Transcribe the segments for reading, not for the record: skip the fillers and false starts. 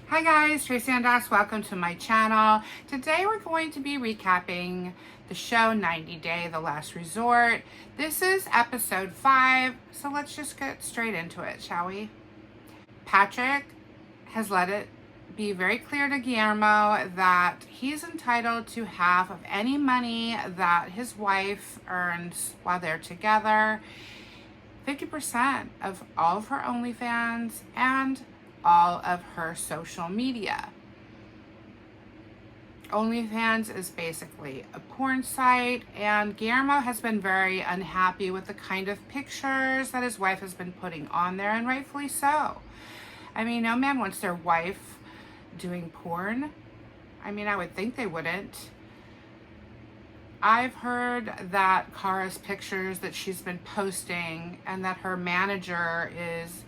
Hi guys, Tracy and Das. Welcome to my channel. Today we're going to be recapping the show 90 Day, The Last Resort. This is episode 5, so let's just get straight into it, shall we? Patrick has let it be very clear to Guillermo that he's entitled to half of any money that his wife earns while they're together, 50% of all of her OnlyFans, and all of her social media. OnlyFans is basically a porn site, and Guillermo has been very unhappy with the kind of pictures that his wife has been putting on there, and rightfully so. I mean, no man wants their wife doing porn. I mean, I would think they wouldn't. I've heard that Kara's pictures that she's been posting and that her manager is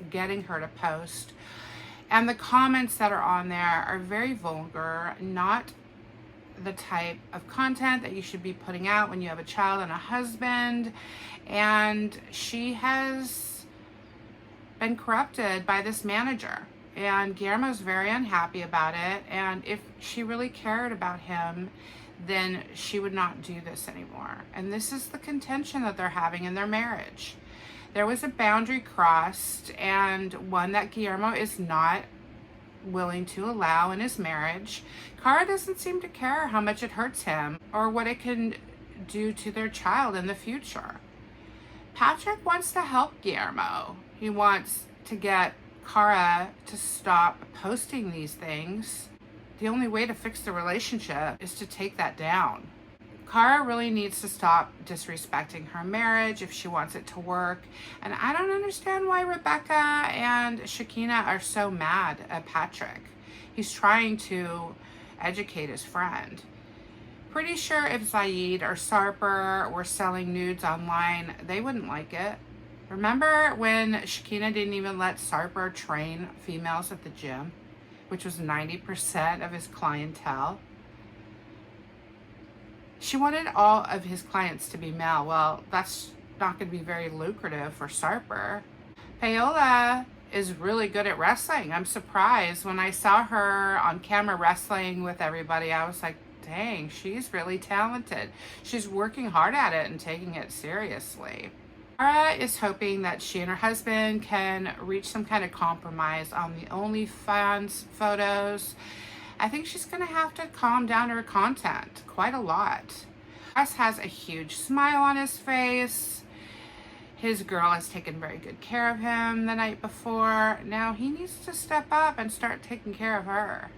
getting her to post, and the comments that are on there are very vulgar, not the type of content that you should be putting out when you have a child and a husband. And she has been corrupted by this manager, and Guillermo's very unhappy about it. And if she really cared about him, then she would not do this anymore. And this is the contention that they're having in their marriage. There was a boundary crossed, and one that Guillermo is not willing to allow in his marriage. Kara doesn't seem to care how much it hurts him or what it can do to their child in the future. Patrick wants to help Guillermo. He wants to get Kara to stop posting these things. The only way to fix the relationship is to take that down. Kara really needs to stop disrespecting her marriage if she wants it to work. And I don't understand why Rebecca and Shakina are so mad at Patrick. He's trying to educate his friend. Pretty sure if Zaid or Sarper were selling nudes online, they wouldn't like it. Remember when Shakina didn't even let Sarper train females at the gym, which was 90% of his clientele? She wanted all of his clients to be male. Well, that's not going to be very lucrative for Sarper. Paola is really good at wrestling. I'm surprised. When I saw her on camera wrestling with everybody, I was like, dang, she's really talented. She's working hard at it and taking it seriously. Kara is hoping that she and her husband can reach some kind of compromise on the OnlyFans photos. I think she's going to have to calm down her content quite a lot. Russ has a huge smile on his face. His girl has taken very good care of him the night before. Now he needs to step up and start taking care of her.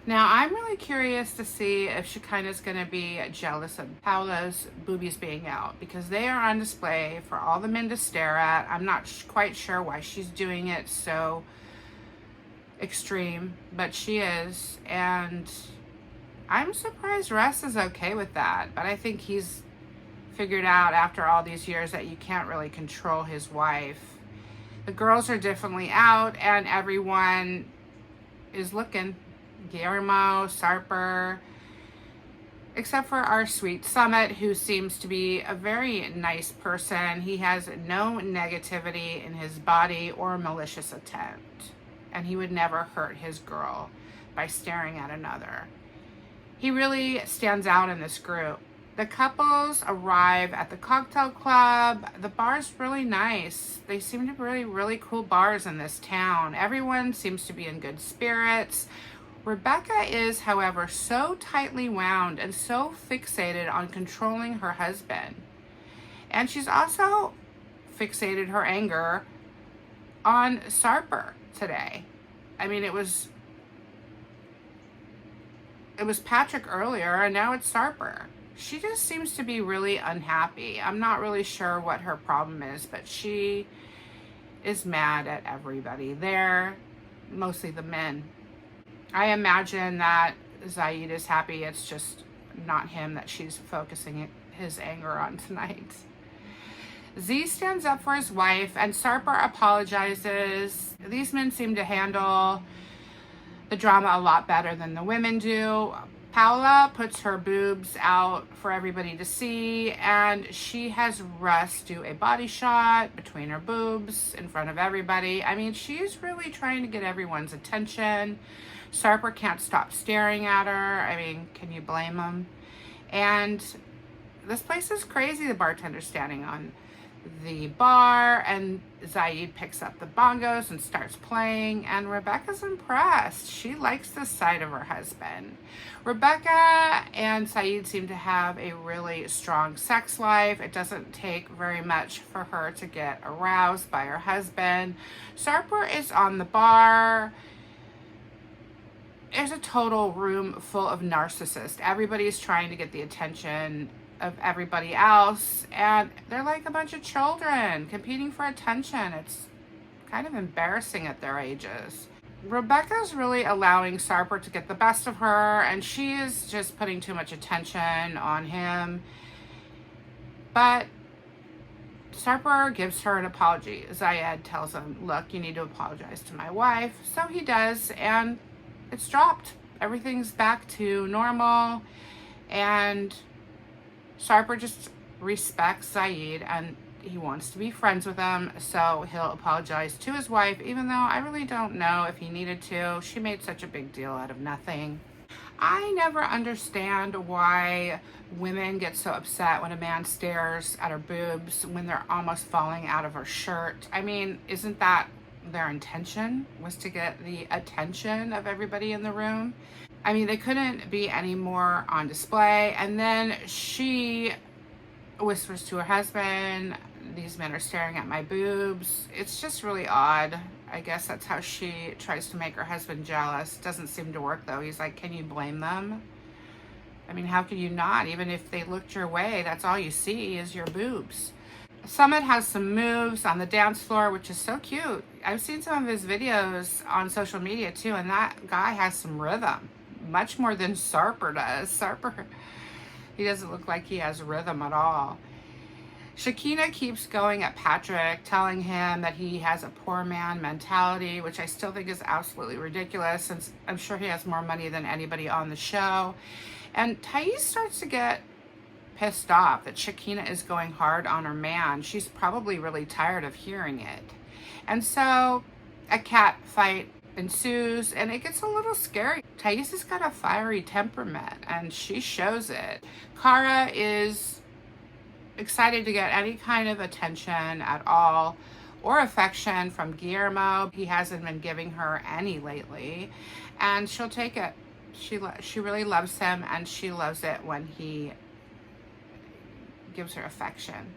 Now I'm really curious to see if Shekinah's going to be jealous of Paolo's boobies being out, because they are on display for all the men to stare at. I'm not quite sure why she's doing it so extreme, but she is, and I'm surprised Russ is okay with that. But I think he's figured out after all these years that you can't really control his wife. The girls are definitely out, and everyone is looking. Guillermo, Sarper, except for our sweet Summit, who seems to be a very nice person. He has no negativity in his body or malicious intent, and he would never hurt his girl by staring at another. He really stands out in this group. The couples arrive at the cocktail club. The bar's really nice. They seem to be really cool bars in this town. Everyone seems to be in good spirits. Rebecca is, however, so tightly wound and so fixated on controlling her husband. And she's also fixated her anger on Sarper today. I mean, it was Patrick earlier, and now it's Sarper. She just seems to be really unhappy. I'm not really sure what her problem is, but she is mad at everybody there, mostly the men. I imagine that Zaid is happy. It's just not him that she's focusing his anger on tonight. Z stands up for his wife, and Sarper apologizes. These men seem to handle the drama a lot better than the women do. Paula puts her boobs out for everybody to see, and she has Russ do a body shot between her boobs in front of everybody. I mean, she's really trying to get everyone's attention. Sarper can't stop staring at her. I mean, can you blame him? And this place is crazy. The bartender's standing on the bar, and Zaid picks up the bongos and starts playing, and Rebecca's impressed. She likes this side of her husband. Rebecca and Saeed seem to have a really strong sex life. It doesn't take very much for her to get aroused by her husband. Sarper is on the bar. There's a total room full of narcissists. Everybody's trying to get the attention of everybody else, and they're like a bunch of children competing for attention. It's kind of embarrassing at their ages. Rebecca's really allowing Sarper to get the best of her, and she is just putting too much attention on him. But Sarper gives her an apology. Zayed tells him, look, you need to apologize to my wife. So he does, and it's dropped. Everything's back to normal, and Sarper just respects Zaid, and he wants to be friends with him, so he'll apologize to his wife, even though I really don't know if he needed to. She made such a big deal out of nothing. I never understand why women get so upset when a man stares at her boobs when they're almost falling out of her shirt. I mean, isn't that their intention, was to get the attention of everybody in the room? I mean, they couldn't be any more on display. And then she whispers to her husband, these men are staring at my boobs. It's just really odd. I guess that's how she tries to make her husband jealous. Doesn't seem to work, though. He's like, can you blame them? I mean, how could you not? Even if they looked your way, that's all you see is your boobs. Summit has some moves on the dance floor, which is so cute. I've seen some of his videos on social media, too, and that guy has some rhythm. Much more than Sarper does. Sarper, he doesn't look like he has rhythm at all. Shakina keeps going at Patrick, telling him that he has a poor man mentality, which I still think is absolutely ridiculous, since I'm sure he has more money than anybody on the show. And Thais starts to get pissed off that Shakina is going hard on her man. She's probably really tired of hearing it. And so a cat fight ensues, and it gets a little scary. Thais has got a fiery temperament, and she shows it. Cara is excited to get any kind of attention at all or affection from Guillermo. He hasn't been giving her any lately, and she'll take it. She really loves him, and she loves it when he gives her affection.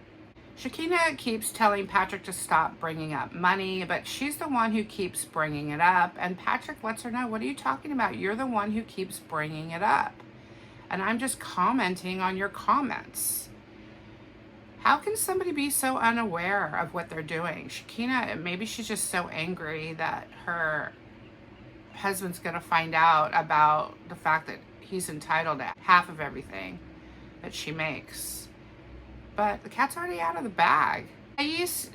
Shakina keeps telling Patrick to stop bringing up money, but she's the one who keeps bringing it up. And Patrick lets her know, what are you talking about? You're the one who keeps bringing it up. And I'm just commenting on your comments. How can somebody be so unaware of what they're doing? Shakina, maybe she's just so angry that her husband's going to find out about the fact that he's entitled to half of everything that she makes. But the cat's already out of the bag. Thais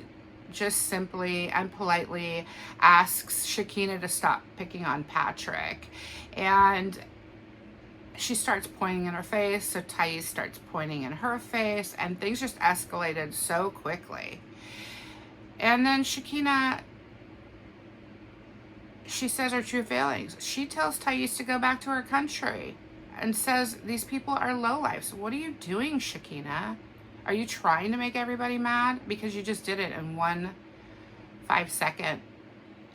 just simply and politely asks Shakina to stop picking on Patrick. And she starts pointing in her face, so Thais starts pointing in her face, and things just escalated so quickly. And then Shakina, she says her true feelings. She tells Thais to go back to her country and says these people are lowlifes. What are you doing, Shakina? Are you trying to make everybody mad? Because you just did it in one 5-second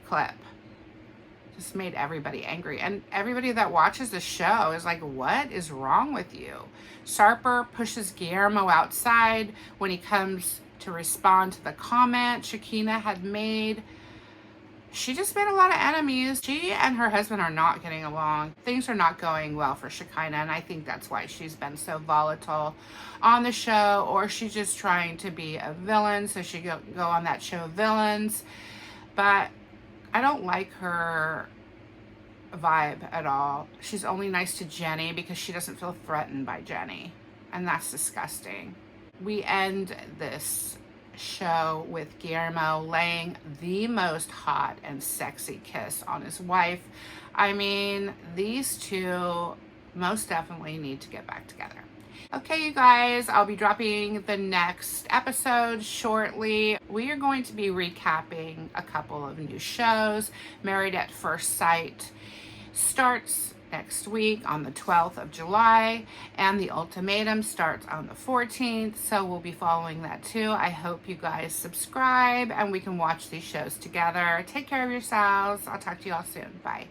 clip. Just made everybody angry. And everybody that watches the show is like, what is wrong with you? Sarper pushes Guillermo outside when he comes to respond to the comment Shakina had made. She just made a lot of enemies. She and her husband are not getting along. Things are not going well for Shakina, and I think that's why she's been so volatile on the show, or she's just trying to be a villain, so she go on that show Villains. But I don't like her vibe at all. She's only nice to Jenny because she doesn't feel threatened by Jenny, and that's disgusting. We end this show with Guillermo laying the most hot and sexy kiss on his wife. I mean, these two most definitely need to get back together. Okay, you guys, I'll be dropping the next episode shortly. We are going to be recapping a couple of new shows. Married at First Sight starts next week on the 12th of July, and The Ultimatum starts on the 14th, so we'll be following that too. I hope you guys subscribe and we can watch these shows together. Take care of yourselves. I'll talk to you all soon. Bye.